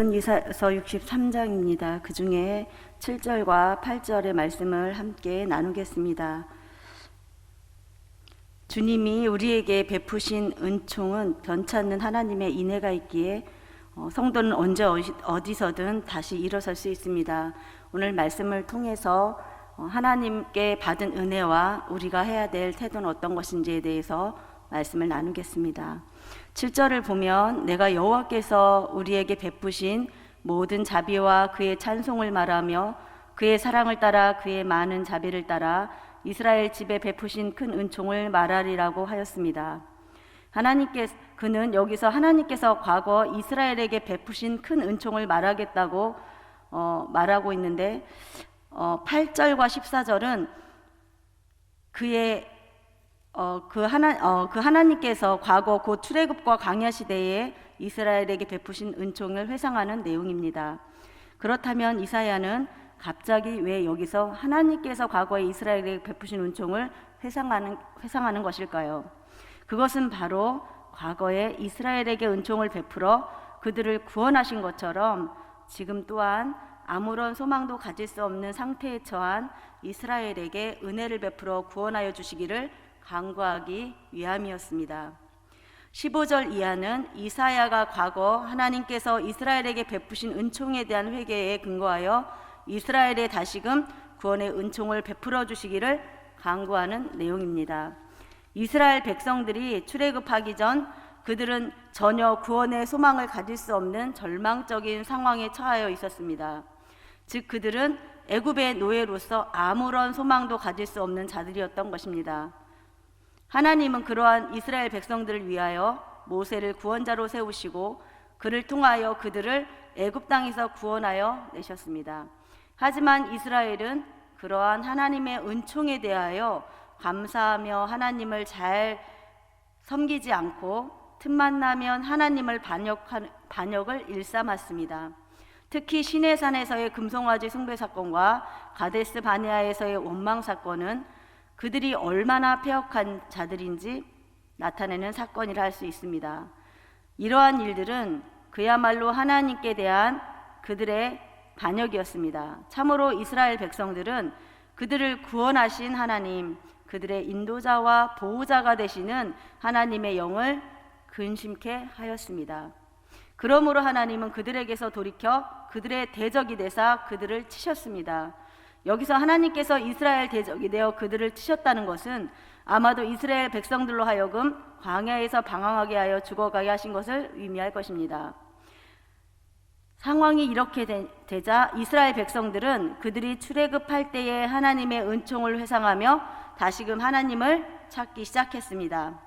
오늘은 이사야서 63장입니다. 그 중에 7절과 8절의 말씀을 함께 나누겠습니다. 주님이 우리에게 베푸신 은총은 변찮는 하나님의 인애가 있기에 성도는 언제 어디서든 다시 일어설 수 있습니다. 오늘 말씀을 통해서 하나님께 받은 은혜와 우리가 해야 될 태도는 어떤 것인지에 대해서 말씀을 나누겠습니다. 7절을 보면 내가 여호와께서 우리에게 베푸신 모든 자비와 그의 찬송을 말하며 그의 사랑을 따라 그의 많은 자비를 따라 이스라엘 집에 베푸신 큰 은총을 말하리라고 하였습니다. 그는 여기서 하나님께서 과거 이스라엘에게 베푸신 큰 은총을 말하겠다고 말하고 있는데 8절과 14절은 그 하나님께서 과거 곧 출애굽과 광야 시대에 이스라엘에게 베푸신 은총을 회상하는 내용입니다. 그렇다면 이사야는 갑자기 왜 여기서 하나님께서 과거에 이스라엘에게 베푸신 은총을 회상하는 것일까요? 그것은 바로 과거에 이스라엘에게 은총을 베풀어 그들을 구원하신 것처럼 지금 또한 아무런 소망도 가질 수 없는 상태에 처한 이스라엘에게 은혜를 베풀어 구원하여 주시기를 간구하기 위함이었습니다. 15절 이하는 이사야가 과거 하나님께서 이스라엘에게 베푸신 은총에 대한 회개에 근거하여 이스라엘에 다시금 구원의 은총을 베풀어 주시기를 간구하는 내용입니다. 이스라엘 백성들이 출애굽하기 전 그들은 전혀 구원의 소망을 가질 수 없는 절망적인 상황에 처하여 있었습니다. 즉 그들은 애굽의 노예로서 아무런 소망도 가질 수 없는 자들이었던 것입니다. 하나님은 그러한 이스라엘 백성들을 위하여 모세를 구원자로 세우시고 그를 통하여 그들을 애굽 땅에서 구원하여 내셨습니다. 하지만 이스라엘은 그러한 하나님의 은총에 대하여 감사하며 하나님을 잘 섬기지 않고 틈만 나면 하나님을 반역을 일삼았습니다. 특히 시내산에서의 금송아지 숭배 사건과 가데스 바네아에서의 원망 사건은 그들이 얼마나 패역한 자들인지 나타내는 사건이라 할 수 있습니다. 이러한 일들은 그야말로 하나님께 대한 그들의 반역이었습니다. 참으로 이스라엘 백성들은 그들을 구원하신 하나님, 그들의 인도자와 보호자가 되시는 하나님의 영을 근심케 하였습니다. 그러므로 하나님은 그들에게서 돌이켜 그들의 대적이 되사 그들을 치셨습니다. 여기서 하나님께서 이스라엘 대적이 되어 그들을 치셨다는 것은 아마도 이스라엘 백성들로 하여금 광야에서 방황하게 하여 죽어가게 하신 것을 의미할 것입니다. 상황이 이렇게 되자 이스라엘 백성들은 그들이 출애굽할 때에 하나님의 은총을 회상하며 다시금 하나님을 찾기 시작했습니다.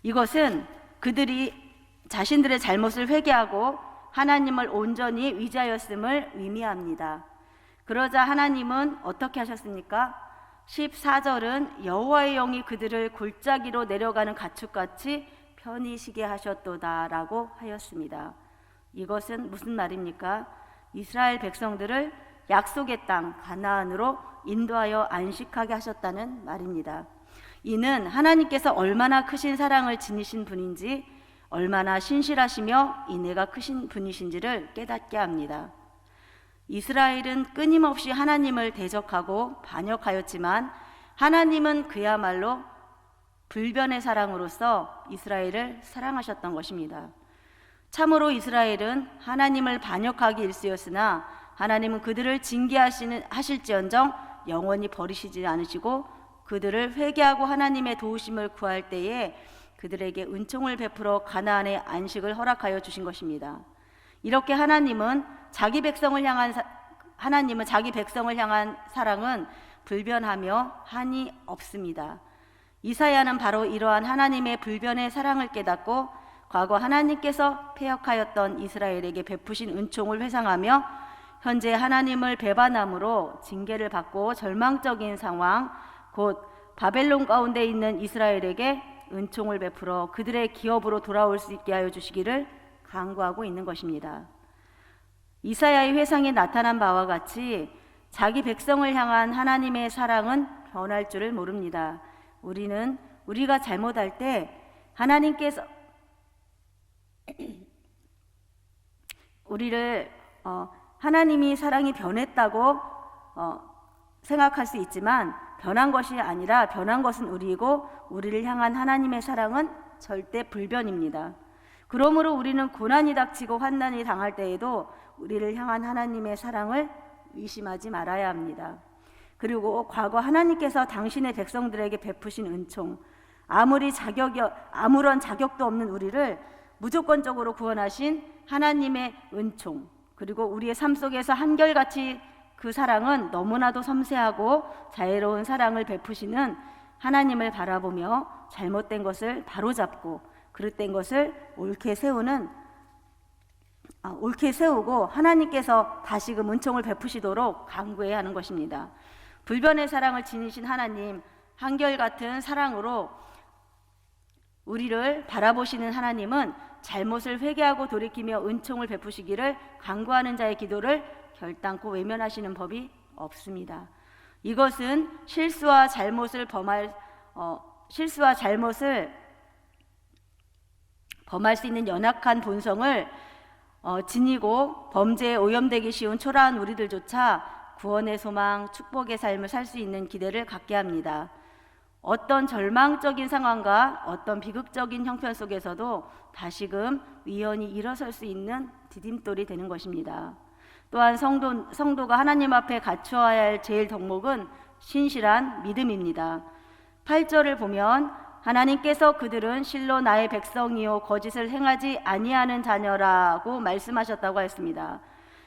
이것은 그들이 자신들의 잘못을 회개하고 하나님을 온전히 의지하였음을 의미합니다. 그러자 하나님은 어떻게 하셨습니까? 14절은 여호와의 영이 그들을 골짜기로 내려가는 가축같이 편히 쉬게 하셨도다 라고 하였습니다. 이것은 무슨 말입니까? 이스라엘 백성들을 약속의 땅 가나안으로 인도하여 안식하게 하셨다는 말입니다. 이는 하나님께서 얼마나 크신 사랑을 지니신 분인지 얼마나 신실하시며 인애가 크신 분이신지를 깨닫게 합니다. 이스라엘은 끊임없이 하나님을 대적하고 반역하였지만 하나님은 그야말로 불변의 사랑으로서 이스라엘을 사랑하셨던 것입니다. 참으로 이스라엘은 하나님을 반역하기 일쑤였으나 하나님은 그들을 징계하실지언정 영원히 버리시지 않으시고 그들을 회개하고 하나님의 도우심을 구할 때에 그들에게 은총을 베풀어 가나안의 안식을 허락하여 주신 것입니다. 이렇게 하나님은 자기 백성을 향한 사랑은 불변하며 한이 없습니다. 이사야는 바로 이러한 하나님의 불변의 사랑을 깨닫고 과거 하나님께서 패역하였던 이스라엘에게 베푸신 은총을 회상하며 현재 하나님을 배반함으로 징계를 받고 절망적인 상황, 곧 바벨론 가운데 있는 이스라엘에게 은총을 베풀어 그들의 기업으로 돌아올 수 있게 하여 주시기를 간구하고 있는 것입니다. 이사야의 회상에 나타난 바와 같이 자기 백성을 향한 하나님의 사랑은 변할 줄을 모릅니다. 우리가 잘못할 때 하나님께서 우리를 하나님이 사랑이 변했다고 생각할 수 있지만 변한 것이 아니라 변한 것은 우리이고 우리를 향한 하나님의 사랑은 절대 불변입니다. 그러므로 우리는 고난이 닥치고 환난이 당할 때에도 우리를 향한 하나님의 사랑을 의심하지 말아야 합니다. 그리고 과거 하나님께서 당신의 백성들에게 베푸신 은총, 아무런 자격도 없는 우리를 무조건적으로 구원하신 하나님의 은총, 그리고 우리의 삶 속에서 한결같이 그 사랑은 너무나도 섬세하고 자애로운 사랑을 베푸시는 하나님을 바라보며 잘못된 것을 바로잡고 그릇된 것을 옳게 세우고 하나님께서 다시금 은총을 베푸시도록 간구해야 하는 것입니다. 불변의 사랑을 지니신 하나님, 한결같은 사랑으로 우리를 바라보시는 하나님은 잘못을 회개하고 돌이키며 은총을 베푸시기를 간구하는 자의 기도를 결단코 외면하시는 법이 없습니다. 이것은 실수와 잘못을 범할 수 있는 연약한 본성을 지니고 범죄에 오염되기 쉬운 초라한 우리들조차 구원의 소망, 축복의 삶을 살 수 있는 기대를 갖게 합니다. 어떤 절망적인 상황과 어떤 비극적인 형편 속에서도 다시금 위헌이 일어설 수 있는 디딤돌이 되는 것입니다. 또한 성도가 하나님 앞에 갖추어야 할 제일 덕목은 신실한 믿음입니다. 8절을 보면 하나님께서 그들은 실로 나의 백성이요 거짓을 행하지 아니하는 자녀라고 말씀하셨다고 했습니다.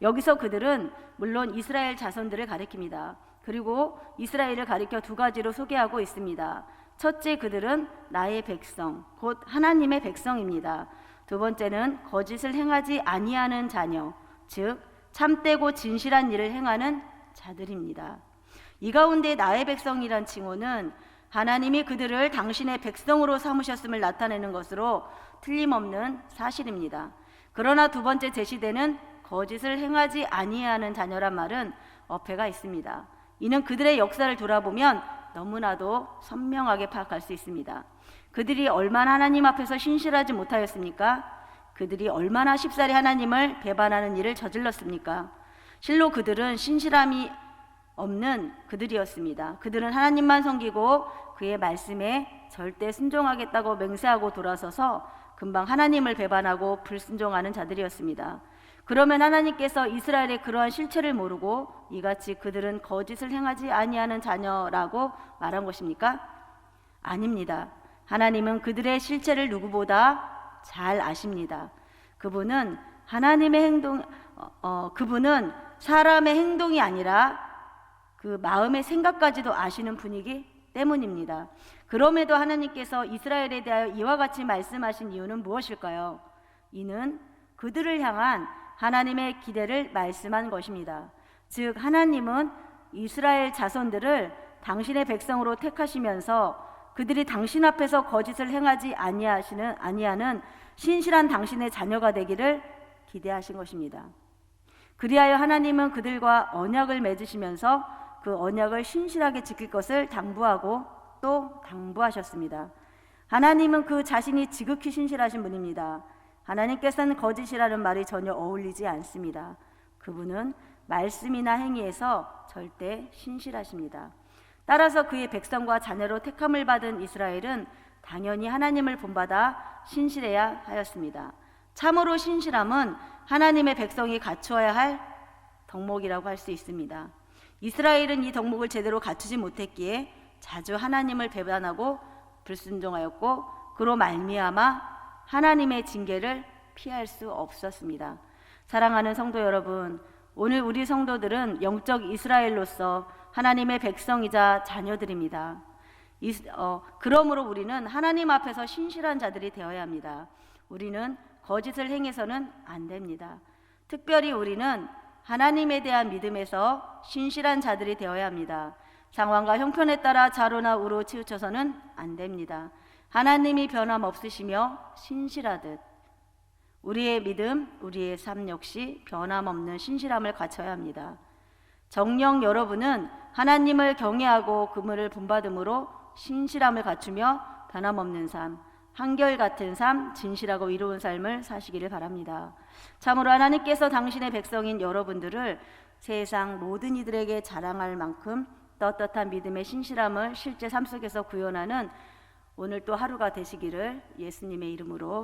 여기서 그들은 물론 이스라엘 자손들을 가리킵니다. 그리고 이스라엘을 가리켜 두 가지로 소개하고 있습니다. 첫째, 그들은 나의 백성, 곧 하나님의 백성입니다. 두 번째는 거짓을 행하지 아니하는 자녀, 즉 참되고 진실한 일을 행하는 자들입니다. 이 가운데 나의 백성이란 칭호는 하나님이 그들을 당신의 백성으로 삼으셨음을 나타내는 것으로 틀림없는 사실입니다. 그러나 두 번째 제시되는 거짓을 행하지 아니하는 자녀란 말은 어폐가 있습니다. 이는 그들의 역사를 돌아보면 너무나도 선명하게 파악할 수 있습니다. 그들이 얼마나 하나님 앞에서 신실하지 못하였습니까? 그들이 얼마나 쉽사리 하나님을 배반하는 일을 저질렀습니까? 실로 그들은 신실함이 없는 그들이었습니다. 그들은 하나님만 섬기고 그의 말씀에 절대 순종하겠다고 맹세하고 돌아서서 금방 하나님을 배반하고 불순종하는 자들이었습니다. 그러면 하나님께서 이스라엘의 그러한 실체를 모르고 이같이 그들은 거짓을 행하지 아니하는 자녀라고 말한 것입니까? 아닙니다. 하나님은 그들의 실체를 누구보다 잘 아십니다. 그분은 그분은 사람의 행동이 아니라 그 마음의 생각까지도 아시는 분이기 때문입니다. 그럼에도 하나님께서 이스라엘에 대하여 이와 같이 말씀하신 이유는 무엇일까요? 이는 그들을 향한 하나님의 기대를 말씀한 것입니다. 즉 하나님은 이스라엘 자손들을 당신의 백성으로 택하시면서 그들이 당신 앞에서 거짓을 행하지 아니하는 신실한 당신의 자녀가 되기를 기대하신 것입니다. 그리하여 하나님은 그들과 언약을 맺으시면서 그 언약을 신실하게 지킬 것을 당부하고 또 당부하셨습니다. 하나님은 그 자신이 지극히 신실하신 분입니다. 하나님께서는 거짓이라는 말이 전혀 어울리지 않습니다. 그분은 말씀이나 행위에서 절대 신실하십니다. 따라서 그의 백성과 자녀로 택함을 받은 이스라엘은 당연히 하나님을 본받아 신실해야 하였습니다. 참으로 신실함은 하나님의 백성이 갖추어야 할 덕목이라고 할 수 있습니다. 이스라엘은 이 덕목을 제대로 갖추지 못했기에 자주 하나님을 배반하고 불순종하였고 그로 말미암아 하나님의 징계를 피할 수 없었습니다. 사랑하는 성도 여러분, 오늘 우리 성도들은 영적 이스라엘로서 하나님의 백성이자 자녀들입니다. 그러므로 우리는 하나님 앞에서 신실한 자들이 되어야 합니다. 우리는 거짓을 행해서는 안 됩니다. 특별히 우리는 하나님에 대한 믿음에서 신실한 자들이 되어야 합니다. 상황과 형편에 따라 좌로나 우로 치우쳐서는 안 됩니다. 하나님이 변함없으시며 신실하듯 우리의 믿음, 우리의 삶 역시 변함없는 신실함을 갖춰야 합니다. 정녕 여러분은 하나님을 경외하고 그분을 본받음으로 신실함을 갖추며 변함없는 삶, 한결같은 삶, 진실하고 의로운 삶을 사시기를 바랍니다. 참으로 하나님께서 당신의 백성인 여러분들을 세상 모든 이들에게 자랑할 만큼 떳떳한 믿음의 신실함을 실제 삶 속에서 구현하는 오늘 또 하루가 되시기를 예수님의 이름으로